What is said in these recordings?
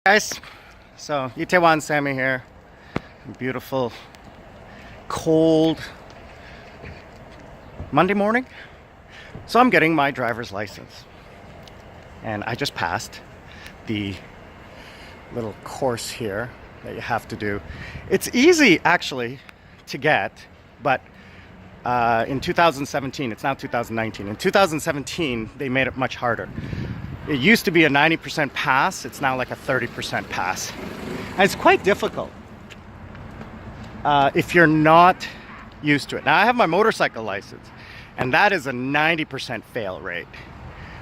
Guys, so Itaewon Sammy here. Beautiful, cold Monday morning. So I'm getting my driver's license, and I just passed the little course here that you have to do. It's easy actually to get, but in 2017, it's now 2019. In 2017, they made it much harder. It used to be a 90% pass. It's now like a 30% pass. And it's quite difficult if you're not used to it. Now, I have my motorcycle license, and that is a 90% fail rate.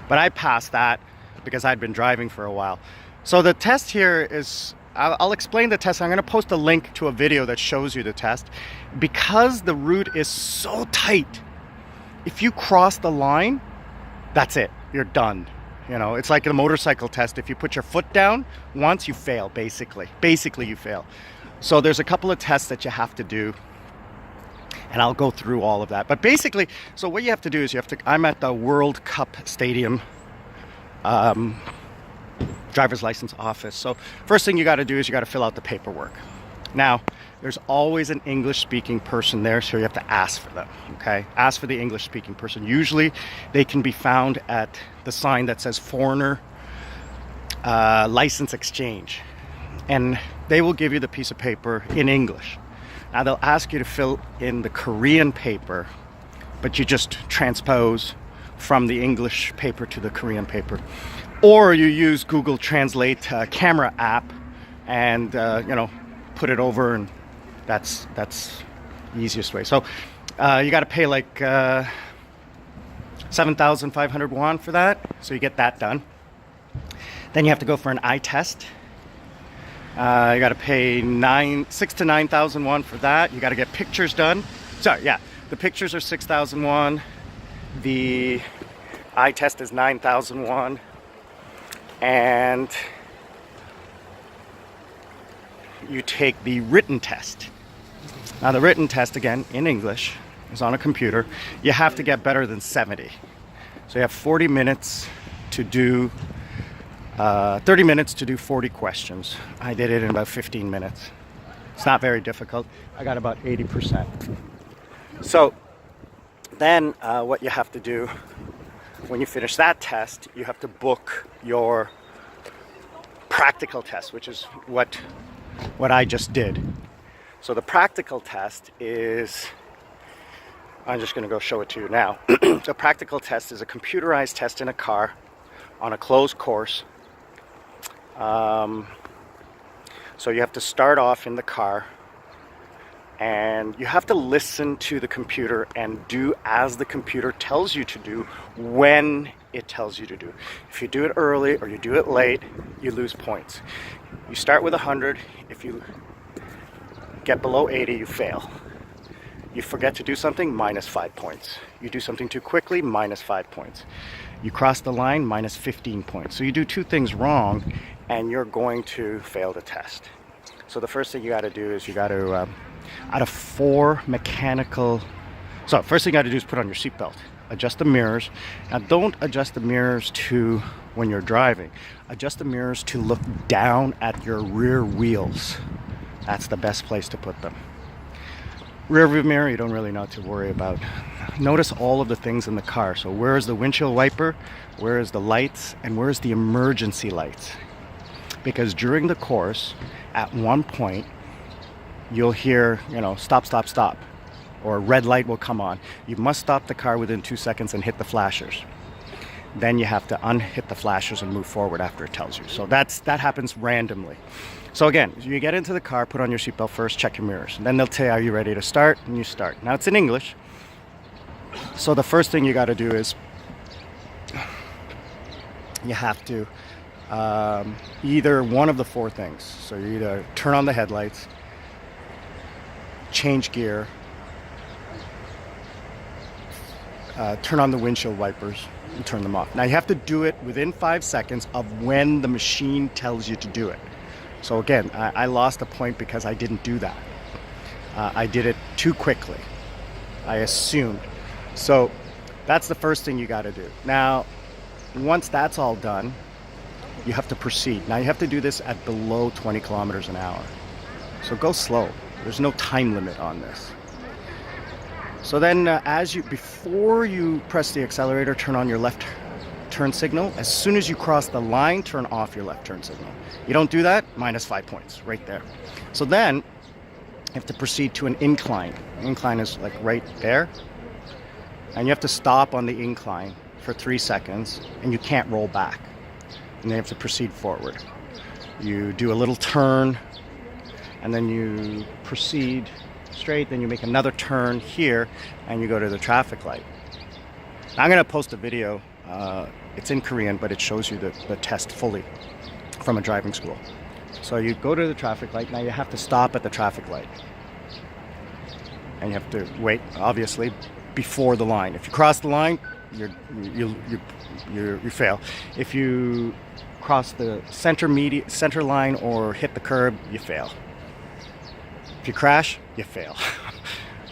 But I passed that because I'd been driving for a while. So the test here is, I'll explain the test. I'm going to post a link to a video that shows you the test. Because the route is so tight, if you cross the line, that's it. You're done. You know, it's like a motorcycle test. If you put your foot down once, you fail, basically. Basically, you fail. So there's a couple of tests that you have to do, and I'll go through all of that. But basically, so what you have to do is I'm at the World Cup Stadium driver's license office. So first thing you got to do is you got to fill out the paperwork. Now, there's always an English-speaking person there, so you have to ask for them, okay? Ask for the English-speaking person. Usually, they can be found at the sign that says Foreigner License Exchange. And they will give you the piece of paper in English. Now, they'll ask you to fill in the Korean paper, but you just transpose from the English paper to the Korean paper. Or you use Google Translate camera app and, put it over, and that's the easiest way. So you got to pay like 7,500 won for that, so you get that done. Then you have to go for an eye test. You got to pay 6,000 to 9,000 won for that. You got to get pictures done. Sorry, yeah, the pictures are 6,000 won. The eye test is 9,000 won, and you take the written test. Now, the written test, again, in English, is on a computer. You have to get better than 70. So you have 40 minutes to do, 30 minutes to do 40 questions. I did it in about 15 minutes. It's not very difficult. I got about 80%. So then what you have to do when you finish that test, you have to book your practical test, which is what I just did. So the practical test is, I'm just going to go show it to you now. The practical test is a computerized test in a car on a closed course. So you have to start off in the car, and you have to listen to the computer and do as the computer tells you to do when it tells you to do. If you do it early or you do it late, you lose points. You start with 100. If you get below 80, you fail. You forget to do something, -5 points. You do something too quickly, -5 points. You cross the line, -15 points. So you do two things wrong, and you're going to fail the test. So the first thing you got to do is you got to, out of 4 mechanical, so first thing you got to do is put on your seatbelt. Adjust the mirrors. Now, don't adjust the mirrors to when you're driving. Adjust the mirrors to look down at your rear wheels. That's the best place to put them. Rear view mirror, you don't really know what to worry about. Notice all of the things in the car. So where is the windshield wiper? Where is the lights? And where is the emergency lights? Because during the course, at one point, you'll hear, stop, stop, stop. Or a red light will come on. You must stop the car within 2 seconds and hit the flashers. Then you have to unhit the flashers and move forward after it tells you. So that happens randomly. So again, you get into the car, put on your seatbelt first, check your mirrors. And then they'll tell you, are you ready to start? And you start. Now, it's in English. So the first thing you got to do is you have to either one of the 4 things. So you either turn on the headlights, change gear, turn on the windshield wipers, and turn them off. Now, you have to do it within 5 seconds of when the machine tells you to do it. So again, I lost a point because I didn't do that. I did it too quickly, I assumed. So that's the first thing you got to do. Now, once that's all done, you have to proceed. Now you have to do this at below 20 kilometers an hour. So go slow. There's no time limit on this. So then before you press the accelerator, turn on your left turn signal. As soon as you cross the line, turn off your left turn signal. You don't do that, -5 points right there. So then you have to proceed to an incline. Incline is like right there. And you have to stop on the incline for 3 seconds, and you can't roll back. And then you have to proceed forward. You do a little turn, and then you proceed straight, then you make another turn here, and you go to the traffic light. Now, I'm going to post a video. It's in Korean, but it shows you the test fully from a driving school. So you go to the traffic light. Now you have to stop at the traffic light. And you have to wait, obviously, before the line. If you cross the line, you fail. If you cross the center line or hit the curb, you fail. If you crash, you fail.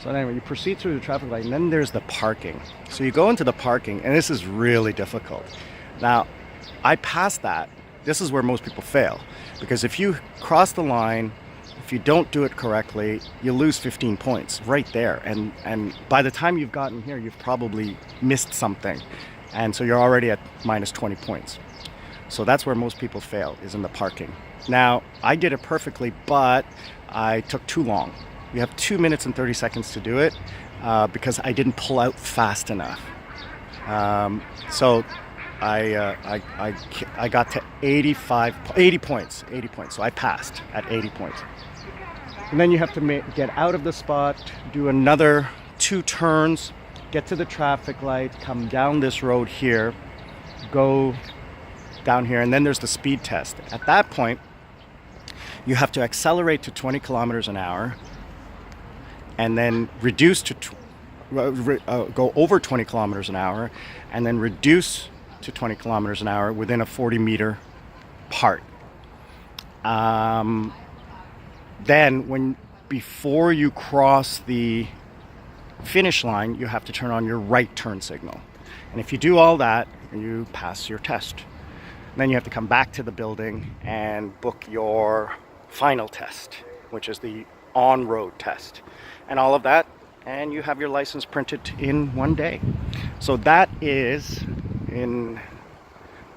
So anyway, you proceed through the traffic light, and then there's the parking. So you go into the parking, and this is really difficult. Now, I passed that. This is where most people fail, because if you cross the line, if you don't do it correctly, you lose 15 points right there. And by the time you've gotten here, you've probably missed something. And so you're already at -20 points. So that's where most people fail, is in the parking. Now, I did it perfectly, but I took too long. You have 2 minutes and 30 seconds to do it because I didn't pull out fast enough. So I got to 80 points. So I passed at 80 points. And then you have to get out of the spot, do another 2 turns, get to the traffic light, come down this road here, go down here, and then there's the speed test. At that point, you have to accelerate to 20 kilometers an hour and then reduce to go over 20 kilometers an hour and then reduce to 20 kilometers an hour within a 40-meter part. Then before you cross the finish line, you have to turn on your right turn signal. And if you do all that, you pass your test. Then you have to come back to the building and book your final test, which is the on-road test. And all of that, and you have your license printed in 1 day. So that is in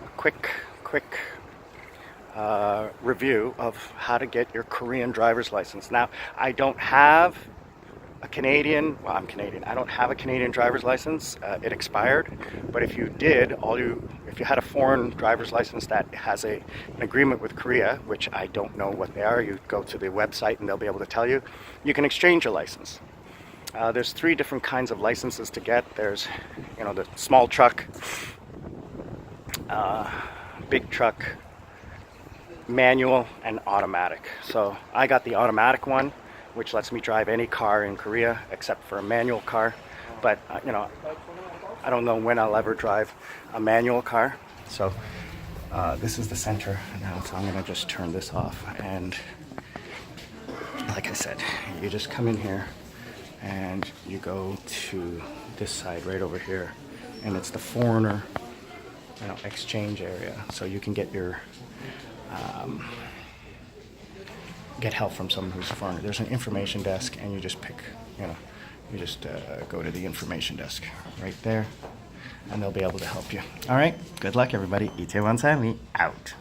a quick review of how to get your Korean driver's license. Now, I don't have a Canadian, well, I'm Canadian. I don't have a Canadian driver's license. It expired. But if you did, if you had a foreign driver's license that has an agreement with Korea, which I don't know what they are, you go to the website and they'll be able to tell you, you can exchange your license. There's 3 different kinds of licenses to get. There's, the small truck, big truck, manual, and automatic. So I got the automatic one, which lets me drive any car in Korea except for a manual car. But I don't know when I'll ever drive a manual car. So this is the center now, so I'm gonna just turn this off. And like I said, you just come in here and you go to this side right over here, and it's the foreigner exchange area. So you can get your get help from someone who's a foreigner. There's an information desk, and you just pick, you just go to the information desk right there, and they'll be able to help you. All right, good luck, everybody. 이태원 삶이 out.